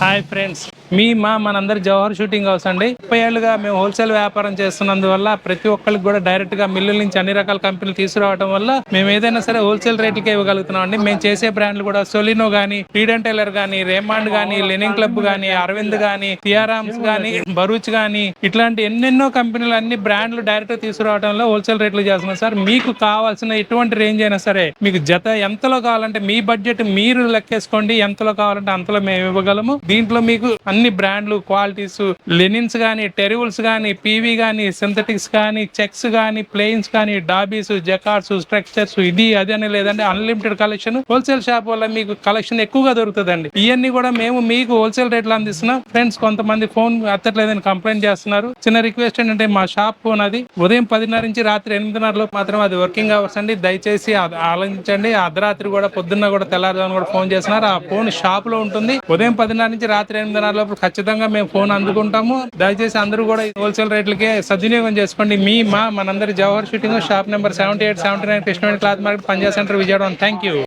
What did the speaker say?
Hi friends, మనందరి Jawahar shooting house అండి. 30 ఏళ్ళుగా మేము హోల్సేల్ వ్యాపారం చేస్తున్నందువల్ల ప్రతి ఒక్కరికి కూడా డైరెక్ట్ గా మిల్లుల నుంచి అన్ని రకాల కంపెనీలు తీసుకురావడం వల్ల మేము ఏదైనా సరే హోల్సేల్ రేట్లకే ఇవ్వగలుగుతున్నాం అండి. మేము చేసే బ్రాండ్లు కూడా సొలినో గానీ, ఫ్రీడెన్ టైలర్ గానీ, రేమాండ్ గానీ, లెనిన్ క్లబ్ గానీ, అరవింద్ గానీ, టియారామ్స్ గానీ, బరూచ్ గానీ, ఇట్లాంటి ఎన్నెన్నో కంపెనీలు అన్ని బ్రాండ్లు డైరెక్ట్ తీసుకురావడంలో హోల్సేల్ రేట్లు చేస్తున్నాం సార్. మీకు కావాల్సిన ఎటువంటి రేంజ్ అయినా సరే, మీకు జత ఎంతలో కావాలంటే మీ బడ్జెట్ మీరు లెక్కేసుకోండి, ఎంతలో కావాలంటే అంతలో మేము ఇవ్వగలము. దీంట్లో మీకు అన్ని బ్రాండ్లు, క్వాలిటీస్, లెనిన్స్ గానీ, టెరివుల్స్ గానీ, పీవీ గానీ, సింథటిక్స్ గానీ, చెక్స్ గానీ, ప్లెయిన్స్ కానీ, డాబీస్, జకార్డ్స్, స్ట్రక్చర్స్, ఇది అది అని లేదంటే అన్లిమిటెడ్ కలెక్షన్. హోల్సేల్ షాప్ వల్ల మీకు కలెక్షన్ ఎక్కువగా దొరుకుతుందండి. ఇవన్నీ కూడా మేము మీకు హోల్సేల్ రేట్లు అందిస్తున్నాం. ఫ్రెండ్స్, కొంతమంది ఫోన్ ఎత్తట్లేదని కంప్లైంట్ చేస్తున్నారు. చిన్న రిక్వెస్ట్ ఏంటంటే, మా షాప్ ఫోన్ అది ఉదయం 10:30 నుంచి రాత్రి 8:30 లోపు మాత్రం అది వర్కింగ్ అవర్స్ అండి. దయచేసి ఆలోచించండి. అర్ధరాత్రి కూడా, పొద్దున్న కూడా, తెల్లారుజామున కూడా ఫోన్ చేస్తున్నారు. ఆ ఫోన్ షాప్ లో ఉంటుంది. ఉదయం 10:30 నుంచి రాత్రి 8:30 లోపు ఖచ్చితంగా మేము ఫోన్ అందుకుంటాము. దయచేసి అందరూ కూడా హోల్సేల్ రేట్లకే సద్వినియోగం చేసుకోండి. మనందరి Jawahar suiting shop number 78, 79 Krishnaveni cloth market, Panja centre, Vijayawada. Thank you.